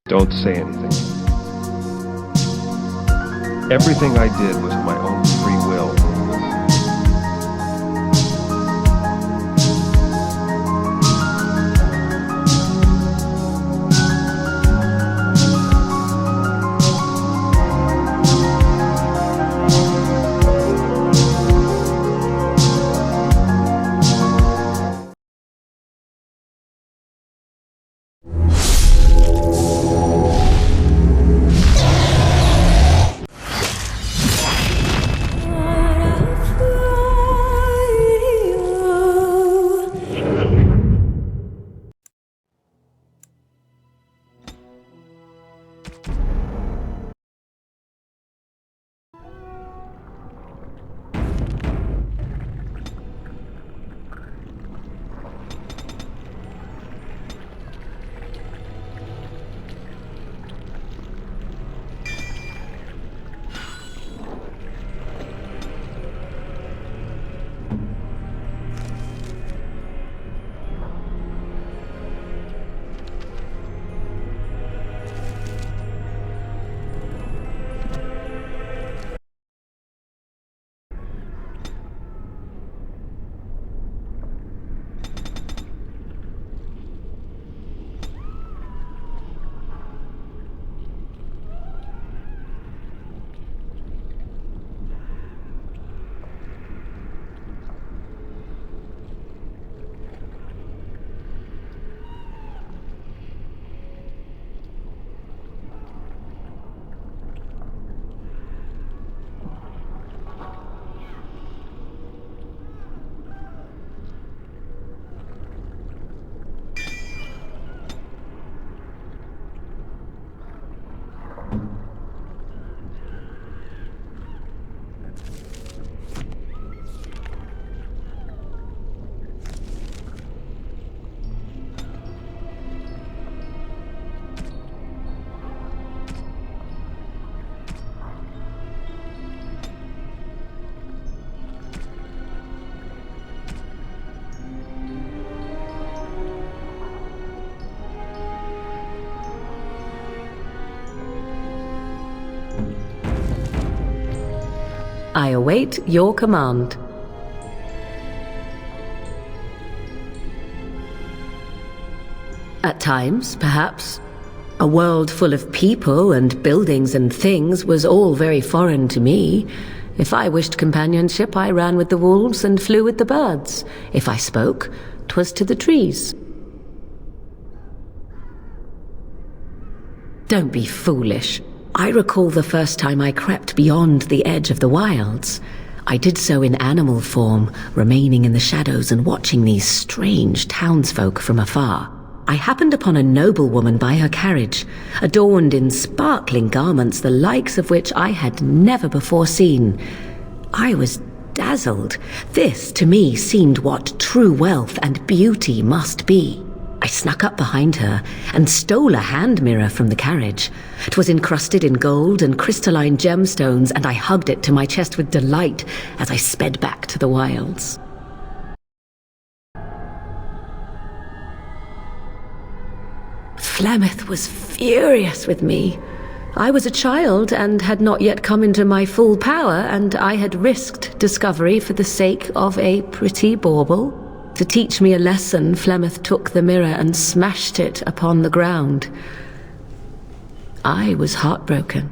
Don't say anything. Everything I did was my own free will. I await your command. At times, perhaps, a world full of people and buildings and things was all very foreign to me. If I wished companionship, I ran with the wolves and flew with the birds. If I spoke, 'twas to the trees. Don't be foolish. I recall the first time I crept beyond the edge of the wilds. I did so in animal form, remaining in the shadows and watching these strange townsfolk from afar. I happened upon a noblewoman by her carriage, adorned in sparkling garments the likes of which I had never before seen. I was dazzled. This, to me, seemed what true wealth and beauty must be. I snuck up behind her and stole a hand mirror from the carriage. 'Twas encrusted in gold and crystalline gemstones, and I hugged it to my chest with delight as I sped back to the wilds. Flemeth was furious with me. I was a child and had not yet come into my full power, and I had risked discovery for the sake of a pretty bauble. To teach me a lesson, Flemeth took the mirror and smashed it upon the ground. I was heartbroken.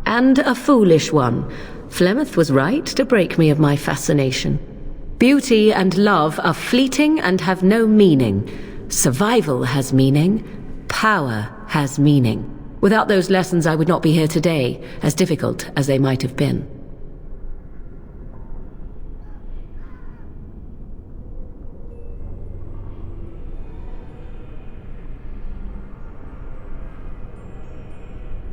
And a foolish one. Flemeth was right to break me of my fascination. Beauty and love are fleeting and have no meaning. Survival has meaning. Power has meaning. Without those lessons, I would not be here today, as difficult as they might have been.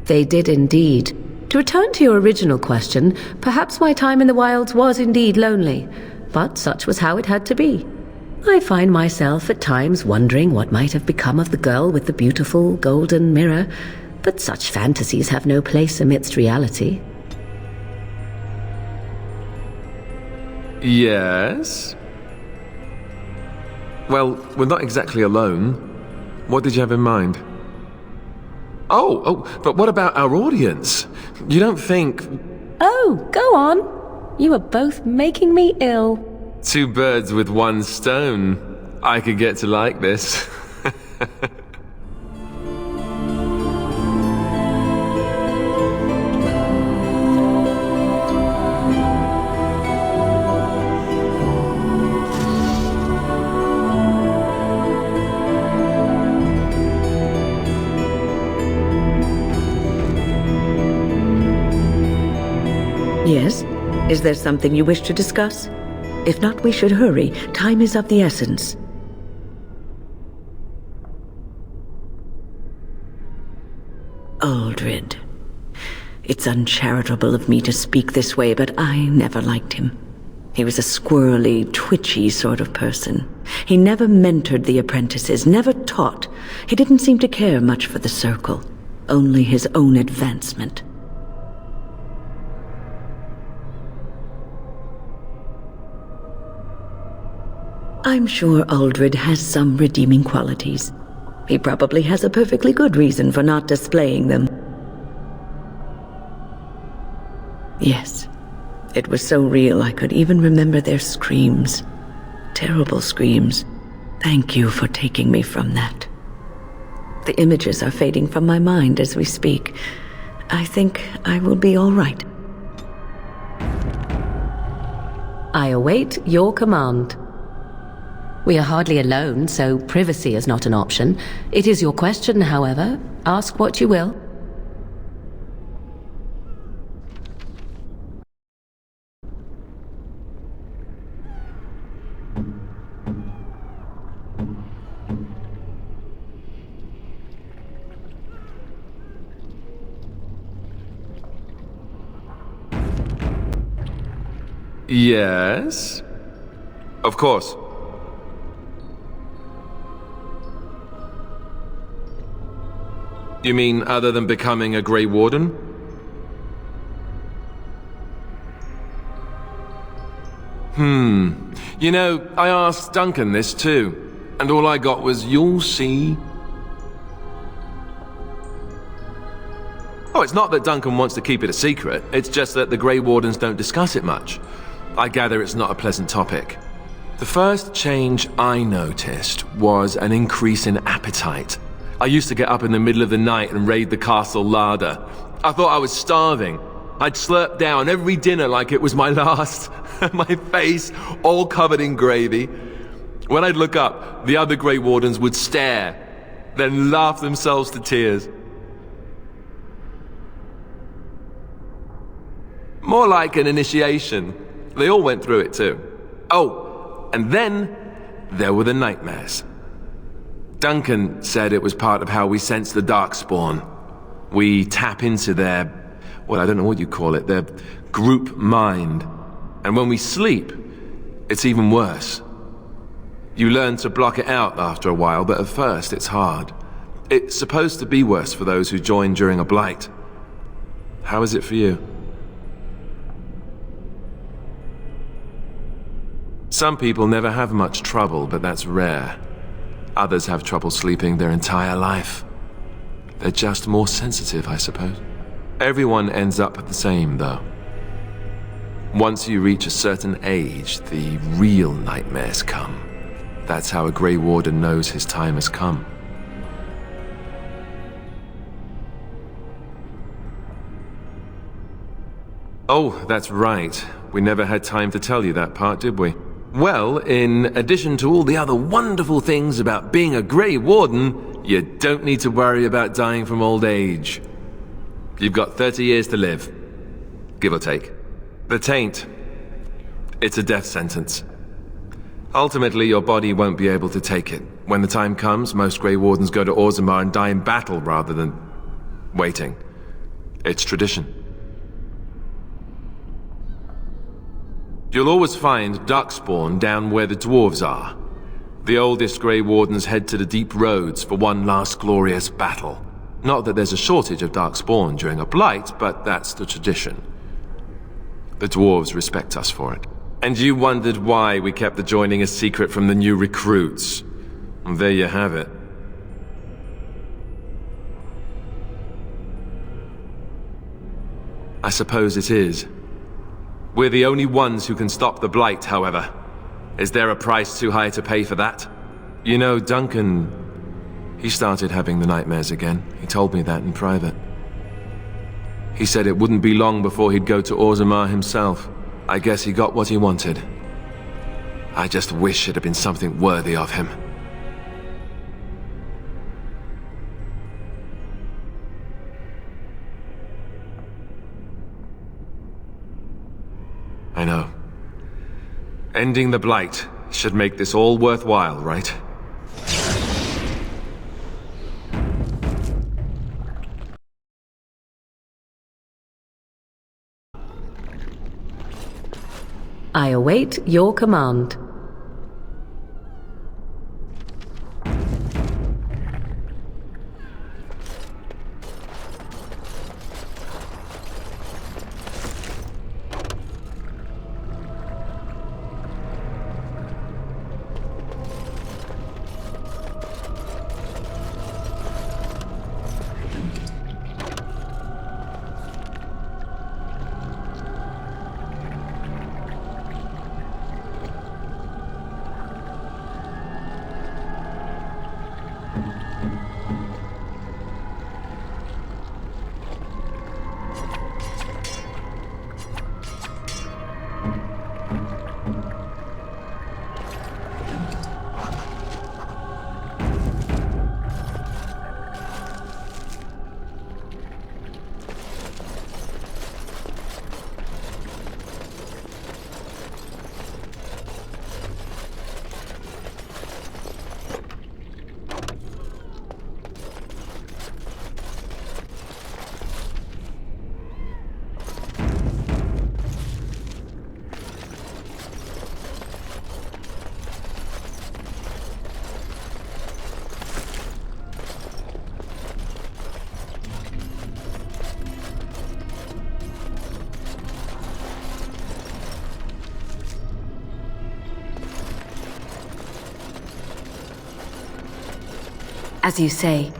They did indeed. To return to your original question, perhaps my time in the wilds was indeed lonely, but such was how it had to be. I find myself at times wondering what might have become of the girl with the beautiful golden mirror, but such fantasies have no place amidst reality. Yes? Well, we're not exactly alone. What did you have in mind? Oh, but what about our audience? You don't think... Oh, go on. You are both making me ill. 2 birds with 1 stone. I could get to like this. Yes? Is there something you wish to discuss? If not, we should hurry. Time is of the essence. Aldred. It's uncharitable of me to speak this way, but I never liked him. He was a squirrely, twitchy sort of person. He never mentored the apprentices, never taught. He didn't seem to care much for the circle, only his own advancement. I'm sure Aldred has some redeeming qualities. He probably has a perfectly good reason for not displaying them. Yes, it was so real I could even remember their screams. Terrible screams. Thank you for taking me from that. The images are fading from my mind as we speak. I think I will be all right. I await your command. We are hardly alone, so privacy is not an option. It is your question, however. Ask what you will. Yes? Of course. You mean other than becoming a Grey Warden? You know, I asked Duncan this too, and all I got was, "You'll see." Oh, it's not that Duncan wants to keep it a secret, it's just that the Grey Wardens don't discuss it much. I gather it's not a pleasant topic. The first change I noticed was an increase in appetite. I used to get up in the middle of the night and raid the castle larder. I thought I was starving. I'd slurp down every dinner like it was my last, my face all covered in gravy. When I'd look up, the other Grey Wardens would stare, then laugh themselves to tears. More like an initiation. They all went through it too. Oh, and then there were the nightmares. Duncan said it was part of how we sense the Darkspawn. We tap into their, well, I don't know what you call it, their group mind. And when we sleep, it's even worse. You learn to block it out after a while, but at first it's hard. It's supposed to be worse for those who join during a blight. How is it for you? Some people never have much trouble, but that's rare. Others have trouble sleeping their entire life. They're just more sensitive, I suppose. Everyone ends up the same, though. Once you reach a certain age, the real nightmares come. That's how a Grey Warden knows his time has come. Oh, that's right. We never had time to tell you that part, did we? Well, in addition to all the other wonderful things about being a Grey Warden, you don't need to worry about dying from old age. You've got 30 years to live, give or take. The taint, it's a death sentence. Ultimately, your body won't be able to take it. When the time comes, most Grey Wardens go to Orzammar and die in battle rather than waiting. It's tradition. You'll always find Darkspawn down where the dwarves are. The oldest Grey Wardens head to the deep roads for one last glorious battle. Not that there's a shortage of Darkspawn during a blight, but that's the tradition. The dwarves respect us for it. And you wondered why we kept the joining a secret from the new recruits. And there you have it. I suppose it is. We're the only ones who can stop the Blight, however. Is there a price too high to pay for that? You know, Duncan... he started having the nightmares again. He told me that in private. He said it wouldn't be long before he'd go to Orzammar himself. I guess he got what he wanted. I just wish it had been something worthy of him. I know. Ending the Blight should make this all worthwhile, right? I await your command. As you say.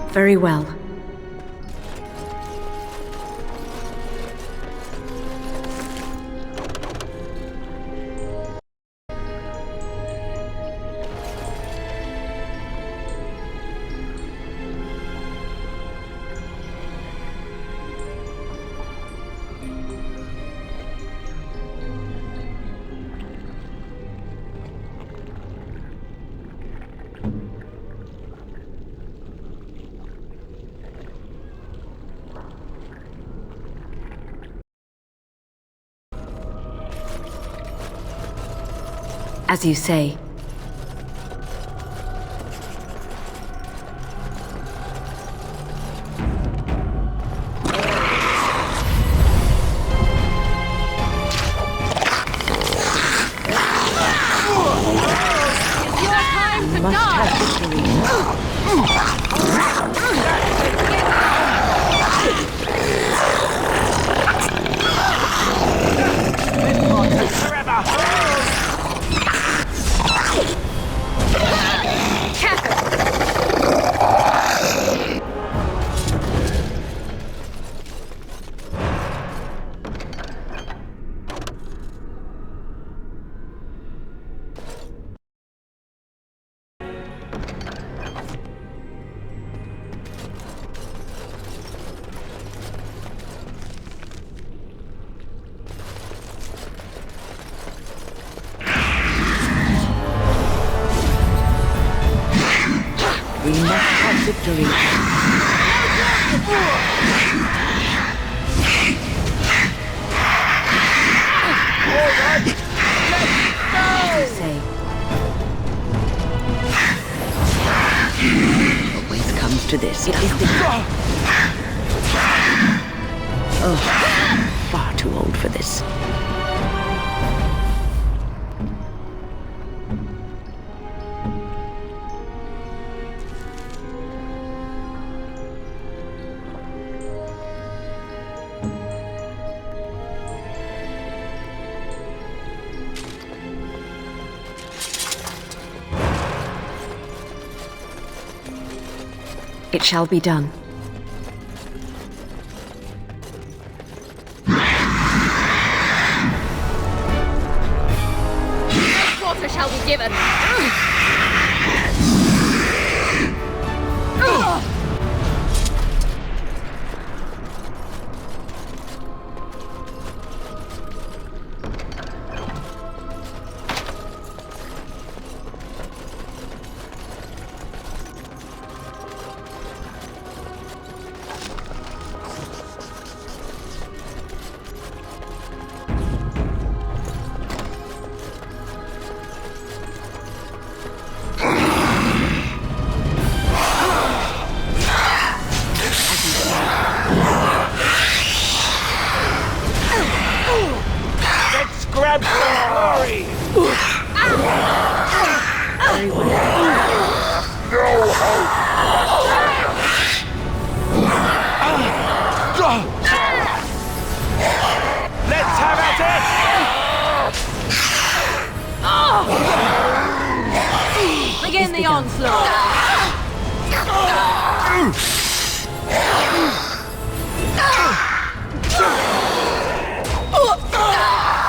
Very well. As you say. We must have victory. All right, let's go! Say. Always comes to this. It is the... Oh, far too old for this. It shall be done. Quarter shall be given. Grab some glory! No hope! Let's have at it! Begin the onslaught!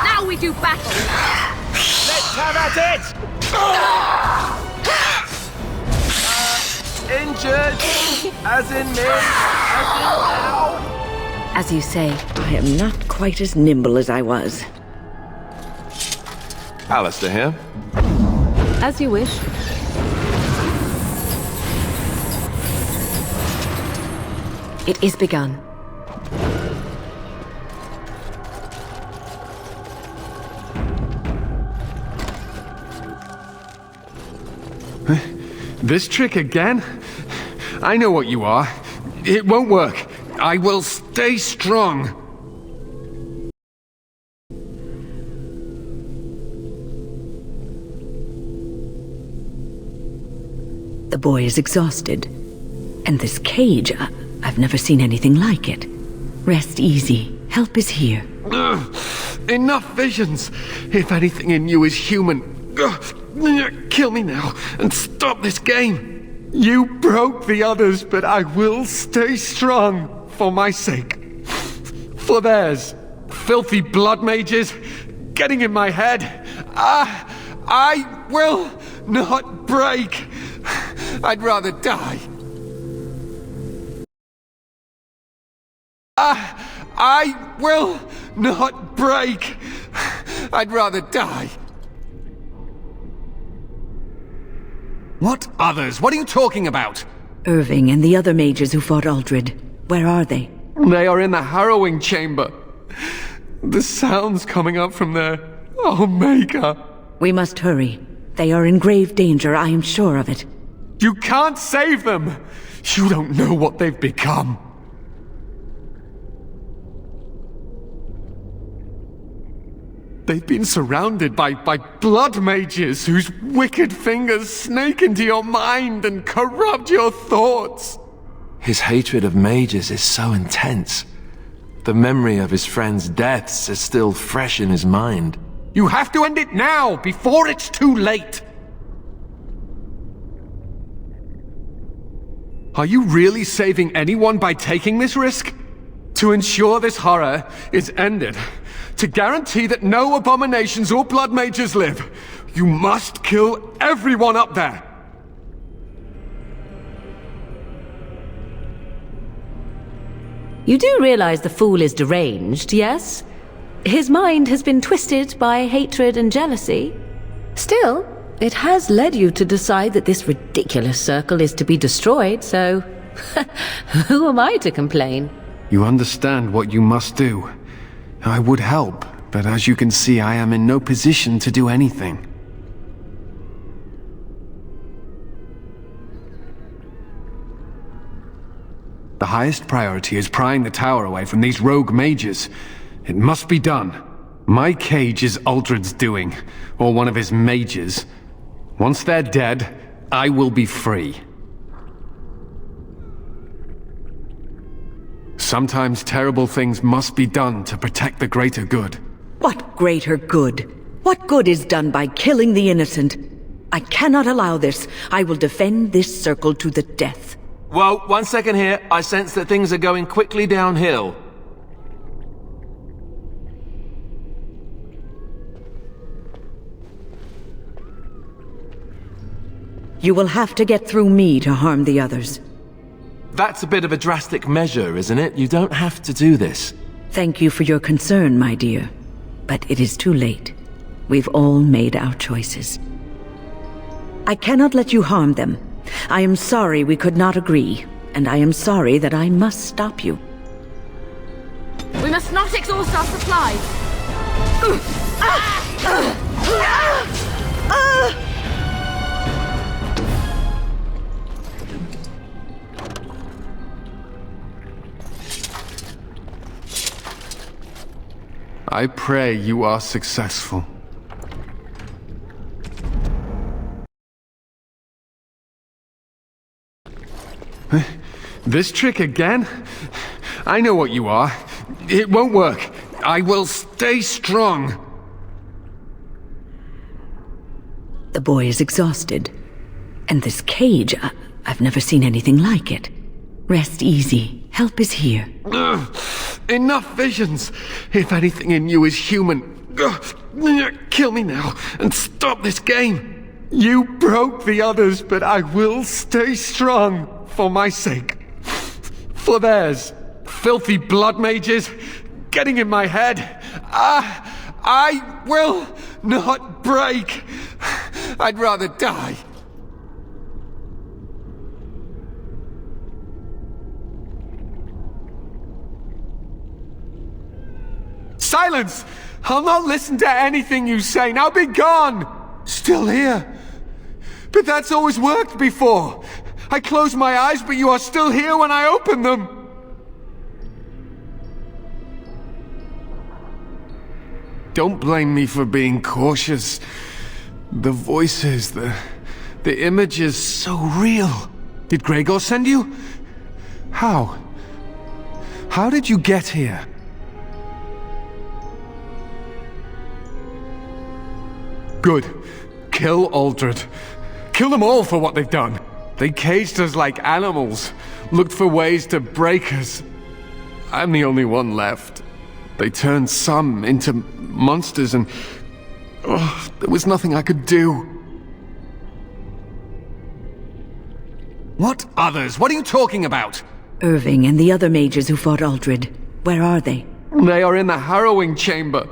Now we do battle! Let's have at it! Injured? As in me? As in now? As you say, I am not quite as nimble as I was. Alistair here. As you wish. It is begun. This trick again? I know what you are. It won't work. I will stay strong. The boy is exhausted. And this cage, I've never seen anything like it. Rest easy. Help is here. Ugh, enough visions. If anything in you is human, kill me now and stop this game. You broke the others, but I will stay strong for my sake. For theirs. Filthy blood mages getting in my head. I will not break. I'd rather die. I will not break. I'd rather die. What others? What are you talking about? Irving and the other mages who fought Aldred. Where are they? They are in the harrowing chamber. The sounds coming up from there. Oh, Maker. We must hurry. They are in grave danger, I am sure of it. You can't save them. You don't know what they've become. They've been surrounded by blood mages whose wicked fingers snake into your mind and corrupt your thoughts. His hatred of mages is so intense. The memory of his friends' deaths is still fresh in his mind. You have to end it now, before it's too late. Are you really saving anyone by taking this risk? To ensure this horror is ended, to guarantee that no abominations or blood mages live, you must kill everyone up there. You do realize the fool is deranged, yes? His mind has been twisted by hatred and jealousy. Still, it has led you to decide that this ridiculous circle is to be destroyed, so who am I to complain? You understand what you must do. I would help, but as you can see, I am in no position to do anything. The highest priority is prying the tower away from these rogue mages. It must be done. My cage is Aldred's doing, or one of his mages. Once they're dead, I will be free. Sometimes terrible things must be done to protect the greater good. What greater good? What good is done by killing the innocent? I cannot allow this. I will defend this circle to the death. Whoa, 1 second here. I sense that things are going quickly downhill. You will have to get through me to harm the others. That's a bit of a drastic measure, isn't it? You don't have to do this. Thank you for your concern, my dear. But it is too late. We've all made our choices. I cannot let you harm them. I am sorry we could not agree, and I am sorry that I must stop you. We must not exhaust our supplies. I pray you are successful. This trick again? I know what you are. It won't work. I will stay strong. The boy is exhausted. And this cage, I've never seen anything like it. Rest easy. Help is here. Ugh, enough visions. If anything in you is human, kill me now and stop this game. You broke the others, but I will stay strong for my sake. For theirs. Filthy blood mages getting in my head. I will not break. I'd rather die. Silence! I'll not listen to anything you say. Now be gone! Still here. But that's always worked before. I close my eyes, but you are still here when I open them. Don't blame me for being cautious. The voices, the images, so real. Did Gregor send you? How? How did you get here? Good. Kill Aldred. Kill them all for what they've done. They caged us like animals, looked for ways to break us. I'm the only one left. They turned some into monsters and... there was nothing I could do. What others? What are you talking about? Irving and the other mages who fought Aldred. Where are they? They are in the harrowing chamber.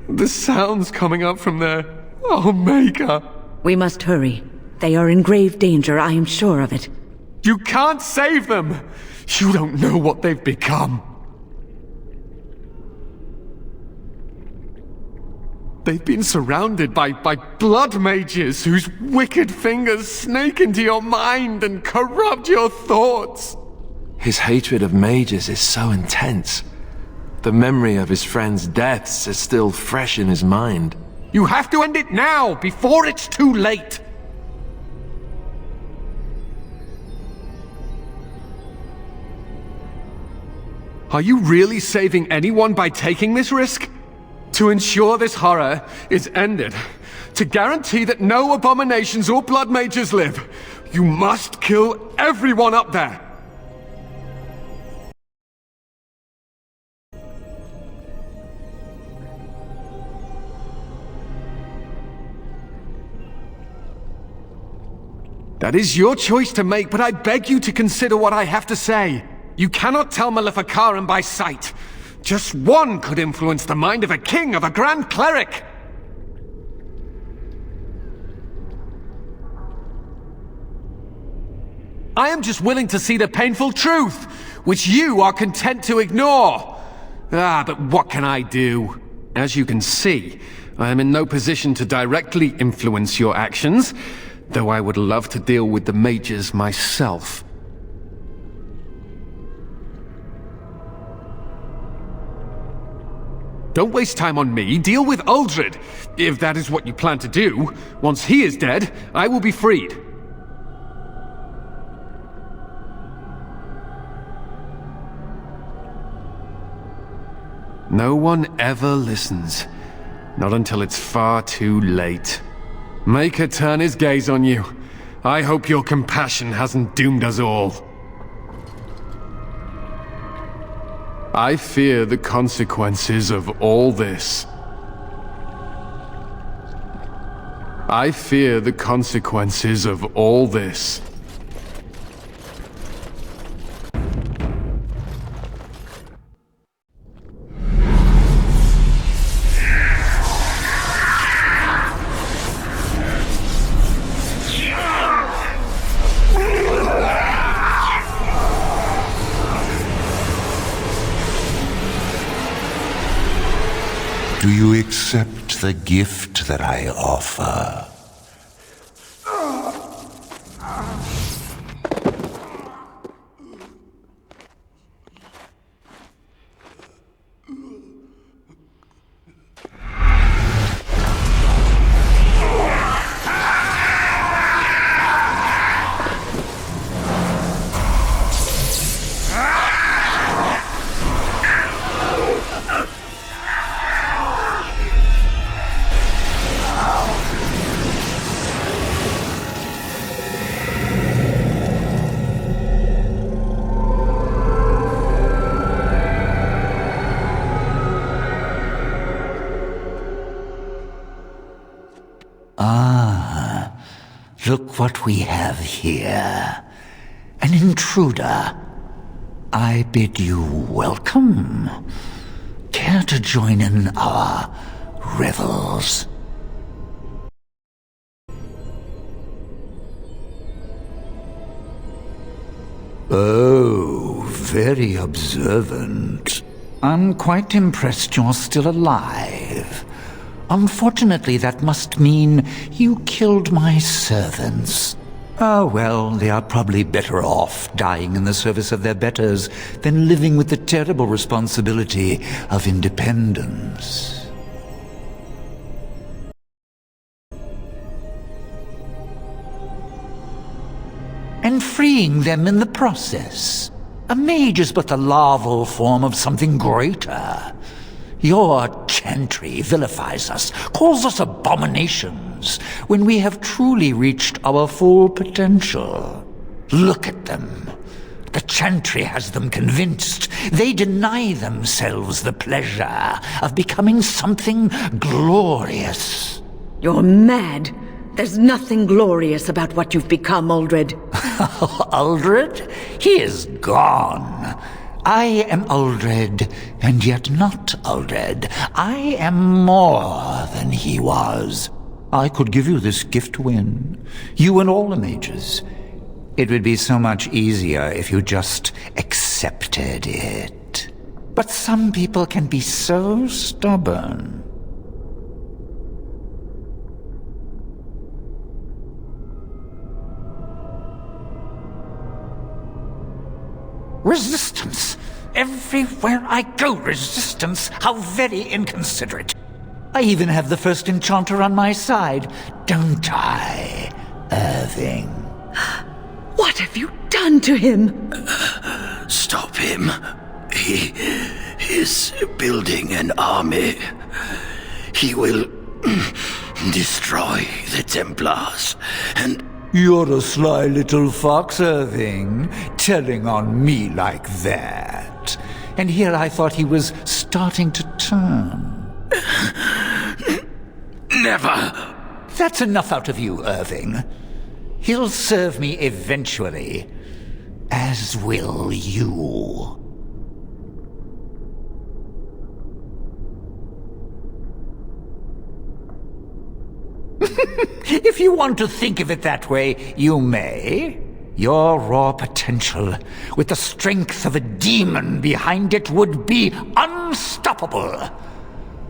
The sounds coming up from there. Oh, Maker. We must hurry. They are in grave danger, I am sure of it. You can't save them! You don't know what they've become. They've been surrounded by blood mages whose wicked fingers snake into your mind and corrupt your thoughts. His hatred of mages is so intense. The memory of his friends' deaths is still fresh in his mind. You have to end it now, before it's too late! Are you really saving anyone by taking this risk? To ensure this horror is ended, to guarantee that no abominations or blood mages live, you must kill everyone up there! That is your choice to make, but I beg you to consider what I have to say. You cannot tell Maleficarum by sight. Just one could influence the mind of a king, of a grand cleric! I am just willing to see the painful truth, which you are content to ignore. But what can I do? As you can see, I am in no position to directly influence your actions, though I would love to deal with the mages myself. Don't waste time on me, deal with Aldred! If that is what you plan to do, once he is dead, I will be freed. No one ever listens. Not until it's far too late. Make her turn his gaze on you. I hope your compassion hasn't doomed us all. I fear the consequences of all this. I fear the consequences of all this. Do you accept the gift that I offer? Look what we have here. An intruder. I bid you welcome. Care to join in our revels? Oh, very observant. I'm quite impressed you're still alive. Unfortunately, that must mean you killed my servants. Oh, well, they are probably better off dying in the service of their betters than living with the terrible responsibility of independence. And freeing them in the process. A mage is but the larval form of something greater. Your chantry vilifies us, calls us abominations, when we have truly reached our full potential. Look at them. The chantry has them convinced. They deny themselves the pleasure of becoming something glorious. You're mad. There's nothing glorious about what you've become, Uldred. Uldred? He is gone. I am Uldred, and yet not Uldred. I am more than he was. I could give you this gift to win, you and all the mages. It would be so much easier if you just accepted it. But some people can be so stubborn. Resistance! Everywhere I go, resistance! How very inconsiderate! I even have the first enchanter on my side, don't I, Irving? What have you done to him? Stop him. He is building an army. He will destroy the Templars, and... You're a sly little fox, Irving, telling on me like that. And here I thought he was starting to turn. Never! That's enough out of you, Irving. He'll serve me eventually, as will you. If you want to think of it that way, you may. Your raw potential, with the strength of a demon behind it, would be unstoppable.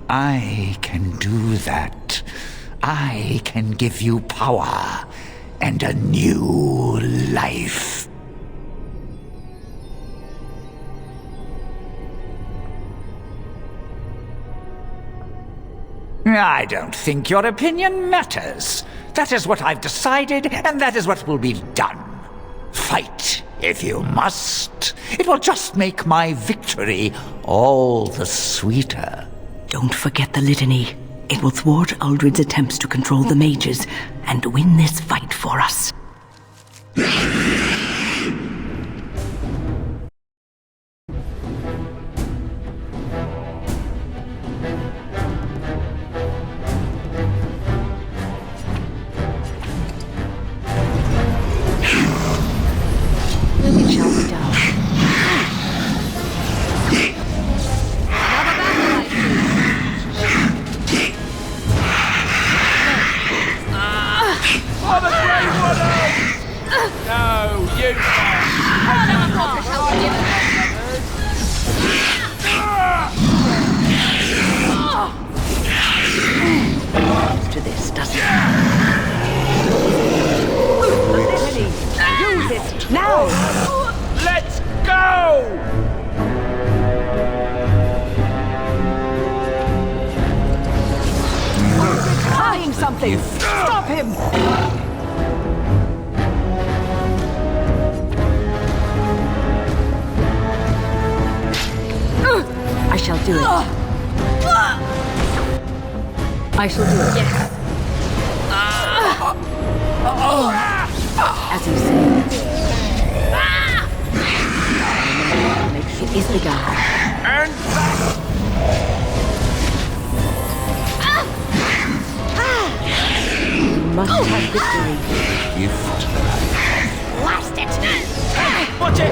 I can do that. I can give you power and a new life. I don't think your opinion matters. That is what I've decided, and that is what will be done. Fight, if you must. It will just make my victory all the sweeter. Don't forget the litany. It will thwart Uldred's attempts to control the mages and win this fight for us. It shall be done. For the Grey Waters! No, you To this, doesn't it? Use it now! Let's go! Trying something! Stop him! I shall do it. I shall do it. Yes. As you say. It is begun. And back! You must have victory. Gift Blast it! Watch it!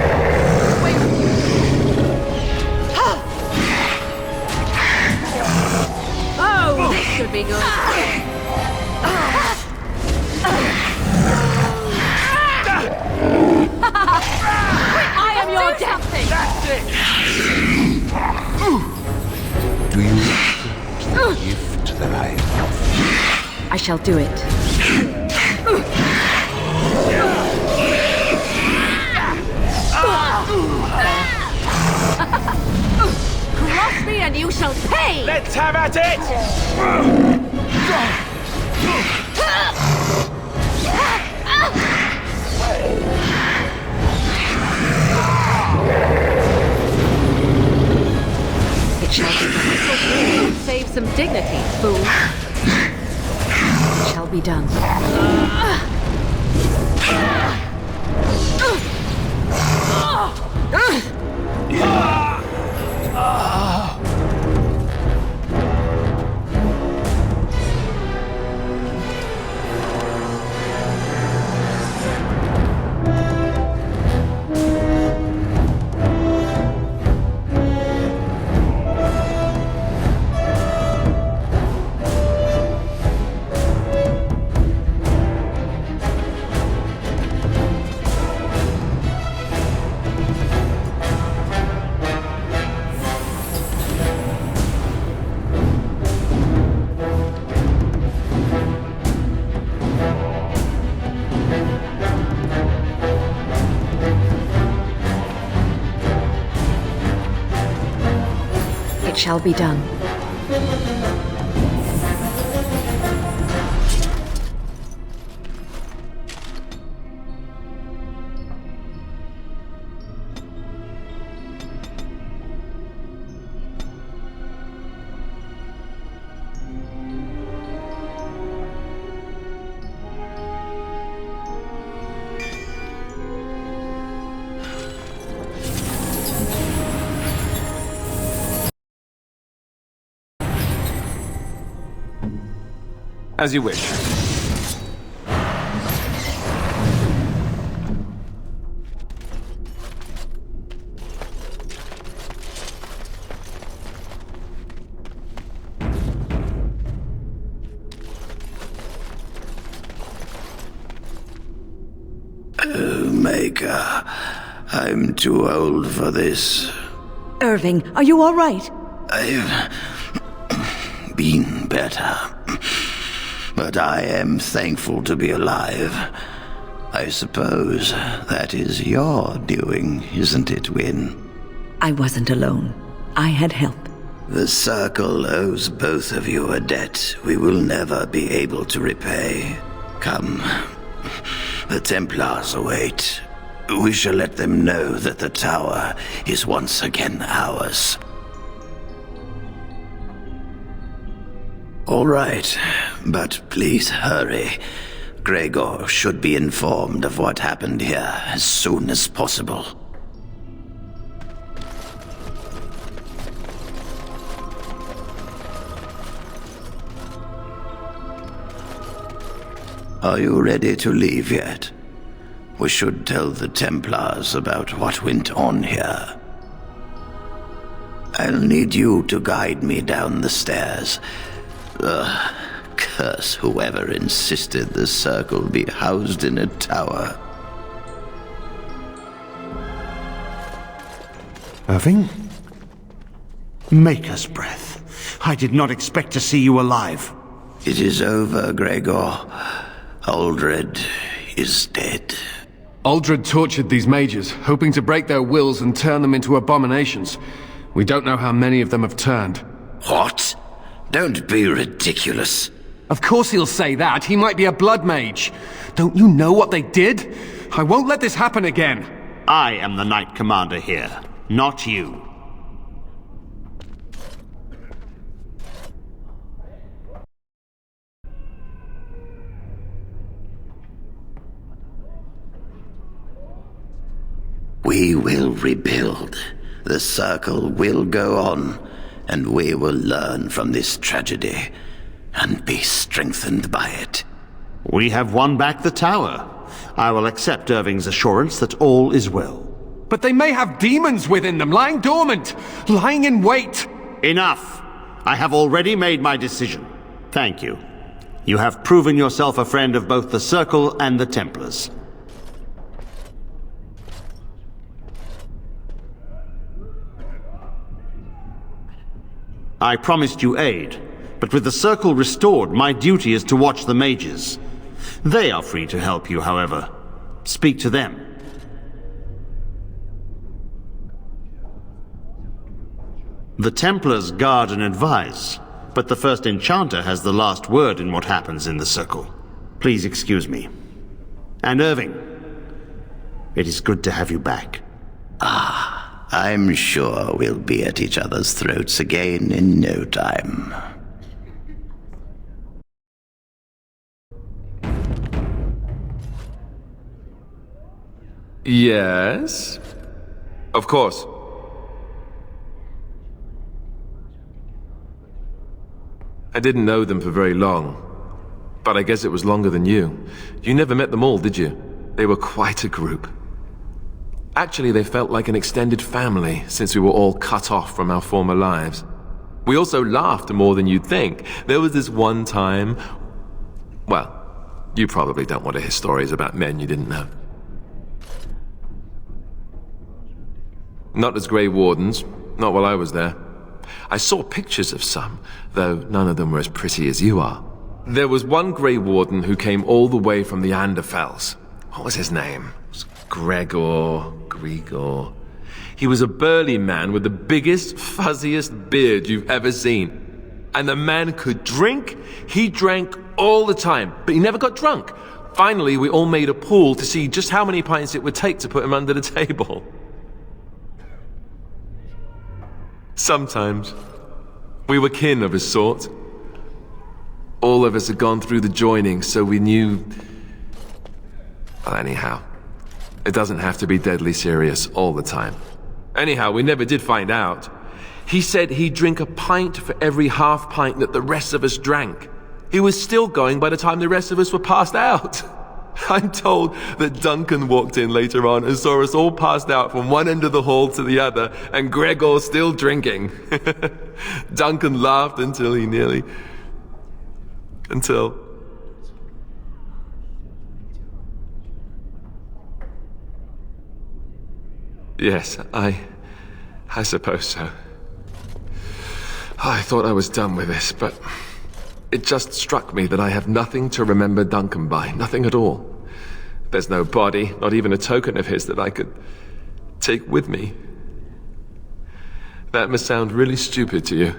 Oh, this could be good. I am your death! That's it! Do you accept the gift that I offer? I shall do it. Cross me and you shall pay! Let's have at it! It shall be done. Save some dignity, fool. It shall be done. It shall be done. As you wish. Maker, I'm too old for this. Irving, are you all right? I've been better. But I am thankful to be alive. I suppose that is your doing, isn't it, Wynne? I wasn't alone. I had help. The Circle owes both of you a debt we will never be able to repay. Come. The Templars await. We shall let them know that the tower is once again ours. All right, but please hurry. Gregor should be informed of what happened here as soon as possible. Are you ready to leave yet? We should tell the Templars about what went on here. I'll need you to guide me down the stairs. Curse whoever insisted the circle be housed in a tower. Irving? Maker's breath. I did not expect to see you alive. It is over, Gregor. Aldred is dead. Aldred tortured these mages, hoping to break their wills and turn them into abominations. We don't know how many of them have turned. What? Don't be ridiculous. Of course he'll say that. He might be a blood mage. Don't you know what they did? I won't let this happen again. I am the Knight Commander here, not you. We will rebuild. The circle will go on, and we will learn from this tragedy and be strengthened by it. We have won back the tower. I will accept Irving's assurance that all is well. But they may have demons within them, lying dormant, lying in wait. Enough! I have already made my decision. Thank you. You have proven yourself a friend of both the Circle and the Templars. I promised you aid, but with the Circle restored, my duty is to watch the mages. They are free to help you, however. Speak to them. The Templars guard and advise, but the first enchanter has the last word in what happens in the Circle. Please excuse me. And Irving, it is good to have you back. I'm sure we'll be at each other's throats again in no time. Yes? Of course. I didn't know them for very long, but I guess it was longer than you. You never met them all, did you? They were quite a group. Actually, they felt like an extended family since we were all cut off from our former lives. We also laughed more than you'd think. There was this one time... Well, you probably don't want to hear stories about men you didn't know. Not as Grey Wardens, not while I was there. I saw pictures of some, though none of them were as pretty as you are. There was one Grey Warden who came all the way from the Anderfells. What was his name? It was Gregor. He was a burly man with the biggest, fuzziest beard you've ever seen. And the man could drink. He drank all the time, but he never got drunk. Finally, we all made a pool to see just how many pints it would take to put him under the table. Sometimes, we were kin of a sort. All of us had gone through the joining, so we knew... Well, anyhow, it doesn't have to be deadly serious all the time. Anyhow, we never did find out. He said he'd drink a pint for every half pint that the rest of us drank. He was still going by the time the rest of us were passed out. I'm told that Duncan walked in later on and saw us all passed out from one end of the hall to the other, and Gregor still drinking. Duncan laughed until he nearly... Until... Yes, I suppose so. I thought I was done with this, but it just struck me that I have nothing to remember Duncan by, nothing at all. There's no body, not even a token of his that I could take with me. That must sound really stupid to you.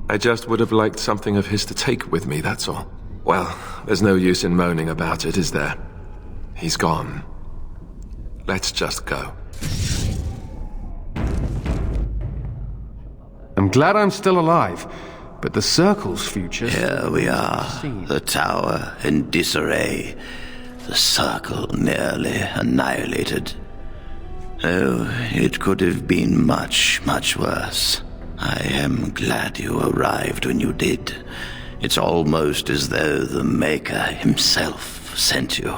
I just would have liked something of his to take with me, that's all. Well, there's no use in moaning about it, is there? He's gone. Let's just go. I'm glad I'm still alive. but the Circle's future... Here we are, the tower in disarray, the Circle nearly annihilated. Oh, it could have been much, much worse. I am glad you arrived when you did. It's almost as though the Maker himself sent you.